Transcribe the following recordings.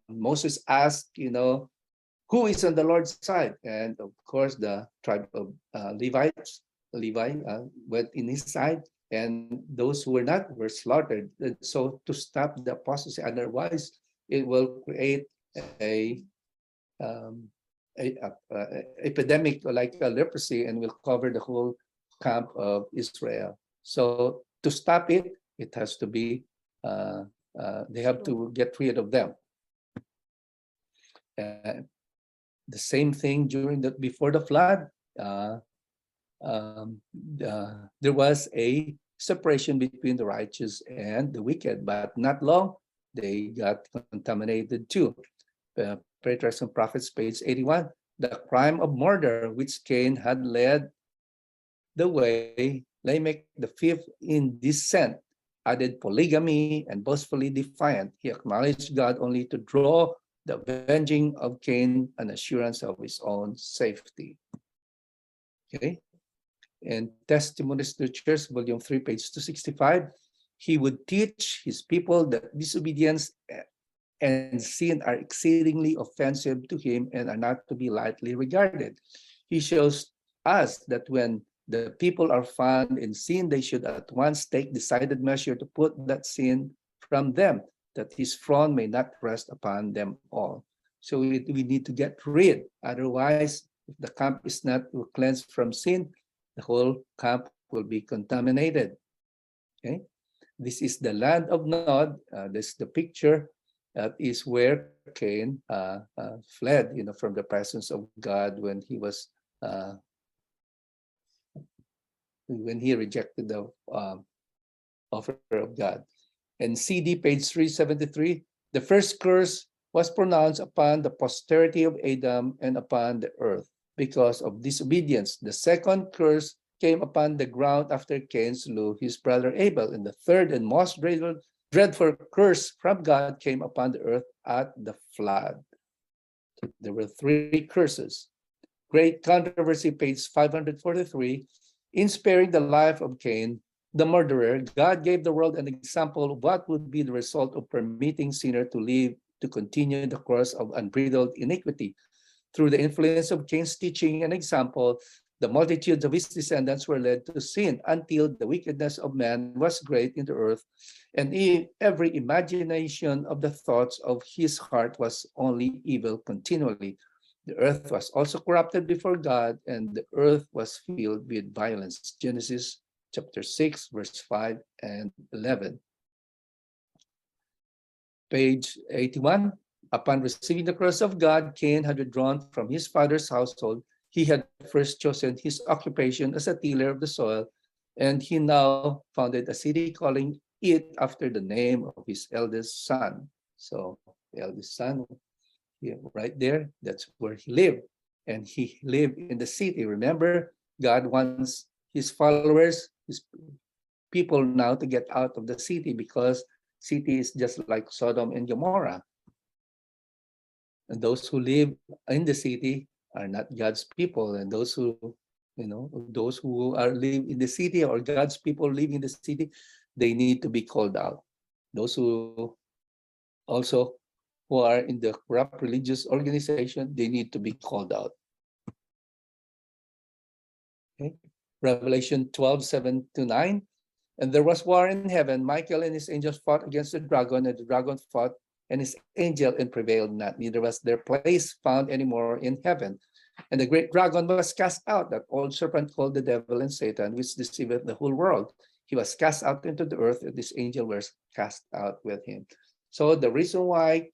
Moses asked, who is on the Lord's side? And of course, the tribe of Levi went in his side, and those who were not were slaughtered. And so to stop the apostasy, otherwise it will create a um, epidemic like a leprosy and will cover the whole camp of Israel. So to stop it, it has to be they have to get rid of them. The same thing during the before the flood. Uh, there was a separation between the righteous and the wicked, but not long they got contaminated too. Patriarchs and Prophets, page 81. The crime of murder which Cain had led the way, Lamech the fifth in descent added polygamy and boastfully defiant. He acknowledged God only to draw the avenging of Cain an assurance of his own safety. Okay. And Testimonies to the Church, volume 3, page 265. He would teach his people that disobedience and sin are exceedingly offensive to him and are not to be lightly regarded. He shows us that when the people are found in sin, they should at once take decided measure to put that sin from them, that his front may not rest upon them all. So we need to get rid. Otherwise, if the camp is not cleansed from sin, the whole camp will be contaminated. Okay, this is the land of Nod. This is the picture. That is where Cain fled, from the presence of God when he was when he rejected the offer of God. And CD, page 373, the first curse was pronounced upon the posterity of Adam and upon the earth because of disobedience. The second curse came upon the ground after Cain slew his brother Abel. And the third and most dreadful curse from God came upon the earth at the flood. So there were three curses. Great controversy, page 543. In sparing the life of Cain, the murderer, God gave the world an example of what would be the result of permitting sinner to continue the course of unbridled iniquity. Through the influence of Cain's teaching and example, the multitudes of his descendants were led to sin until the wickedness of man was great in the earth, and every imagination of the thoughts of his heart was only evil continually. The earth was also corrupted before God, and the earth was filled with violence. Genesis chapter 6, verse 5 and 11. Page 81. Upon receiving the curse of God, Cain had withdrawn from his father's household. He had first chosen his occupation as a tiller of the soil, and he now founded a city calling it after the name of his eldest son. So the eldest son, right there, that's where he lived. And he lived in the city. Remember, God wants his followers, his people now to get out of the city because city is just like Sodom and Gomorrah. And those who live in the city are not God's people. And those who are live in the city or God's people live in the city, they need to be called out. Those who also who are in the corrupt religious organization, they need to be called out. Okay. Revelation 12:7-9. And there was war in heaven. Michael and his angels fought against the dragon, and the dragon fought and his angel and prevailed not. Neither was their place found anymore in heaven. And the great dragon was cast out, that old serpent called the devil and Satan, which deceiveth the whole world. He was cast out into the earth, and this angel was cast out with him. So the reason why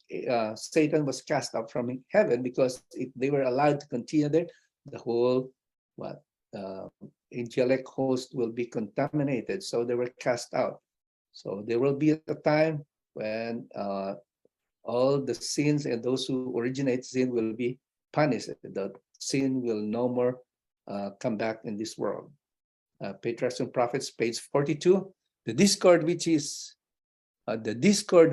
Satan was cast out from heaven, because if they were allowed to continue there, the whole angelic host will be contaminated. So they were cast out. So there will be a time when all the sins and those who originate sin will be punished. The sin will no more come back in this world. Patriarchs and Prophets, page 42. The discord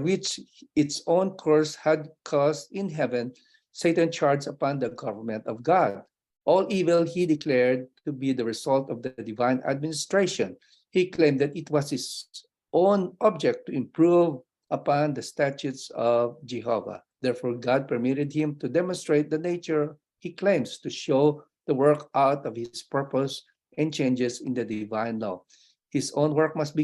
which its own course had caused in heaven, Satan charged upon the government of God. All evil he declared to be the result of the divine administration. He claimed that it was his own object to improve upon the statutes of Jehovah. Therefore, God permitted him to demonstrate the nature he claims to show the work out of his purpose and changes in the divine law. His own work must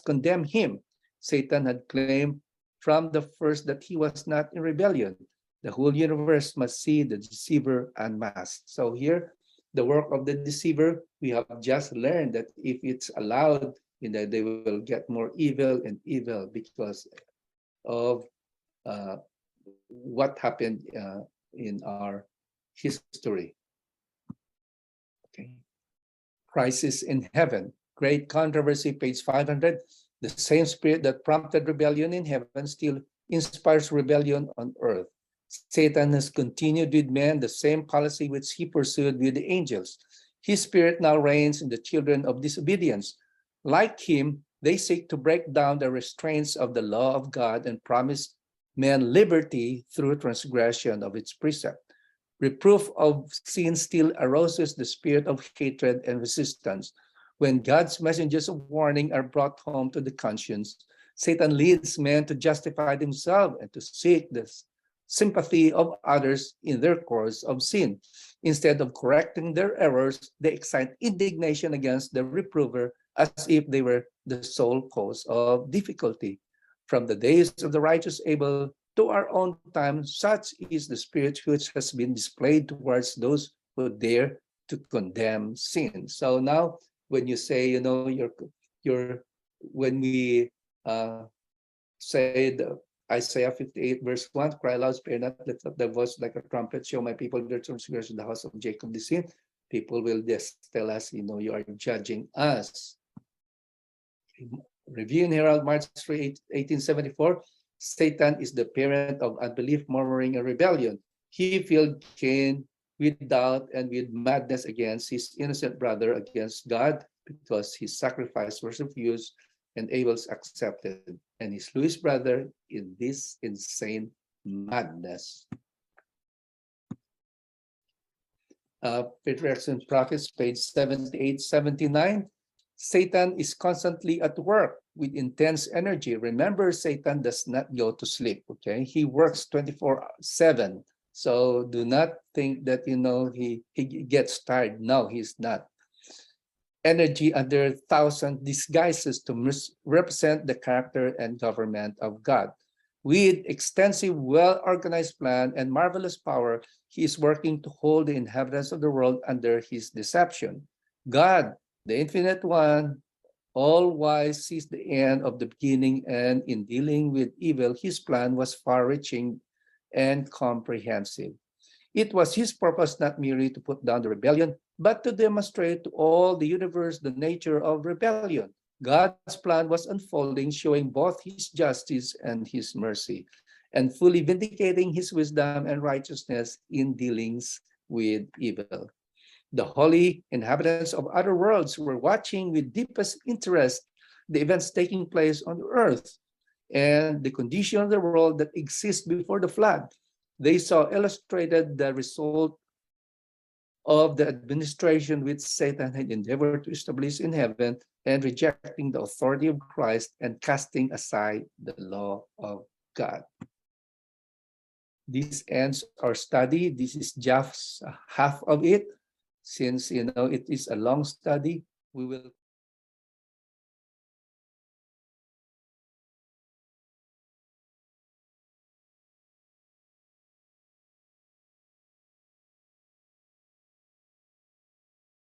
condemn him. Satan had claimed from the first that he was not in rebellion. The whole universe must see the deceiver unmasked. So here, the work of the deceiver, we have just learned that if it's allowed, they will get more evil and evil because of uh, what happened in our history. Okay. Crisis in heaven. Great controversy, page 500. The same spirit that prompted rebellion in heaven still inspires rebellion on earth. Satan has continued with men the same policy which he pursued with the angels. His spirit now reigns in the children of disobedience. Like him, they seek to break down the restraints of the law of God and promise men liberty through transgression of its precept. Reproof of sin still arouses the spirit of hatred and resistance. When God's messengers of warning are brought home to the conscience, Satan leads men to justify themselves and to seek the sympathy of others in their course of sin. Instead of correcting their errors, they excite indignation against the reprover as if they were the sole cause of difficulty. From the days of the righteous Abel to our own time, such is the spirit which has been displayed towards those who dare to condemn sin. So now, when you say, when we say the Isaiah 58 verse 1, cry aloud, spare not, lift up the voice like a trumpet, show my people their transgression, the house of Jacob the sin. People will just tell us, you are judging us. Review and Herald, March 3, 1874. Satan is the parent of unbelief, murmuring, and rebellion. He filled Cain with doubt and with madness against his innocent brother, against God, because his sacrifice was refused and Abel's accepted, and he slew his brother in this insane madness. Patriarchs and Prophets, page 78, 79. Satan is constantly at work with intense energy. Remember, Satan does not go to sleep, okay? He works 24/7. So do not think that, he gets tired. No, he's not. Energy under 1,000 disguises to represent the character and government of God. With extensive, well-organized plan and marvelous power, he is working to hold the inhabitants of the world under his deception. God, the Infinite One, all-wise, sees the end of the beginning, and in dealing with evil, his plan was far-reaching and comprehensive. It was his purpose not merely to put down the rebellion, but to demonstrate to all the universe the nature of rebellion. God's plan was unfolding, showing both his justice and his mercy, and fully vindicating his wisdom and righteousness in dealings with evil. The holy inhabitants of other worlds were watching with deepest interest the events taking place on earth and the condition of the world that exists before the flood. They saw illustrated the result of the administration which Satan had endeavored to establish in heaven, and rejecting the authority of Christ and casting aside the law of God. This ends our study. This is just half of it. Since it is a long study, we will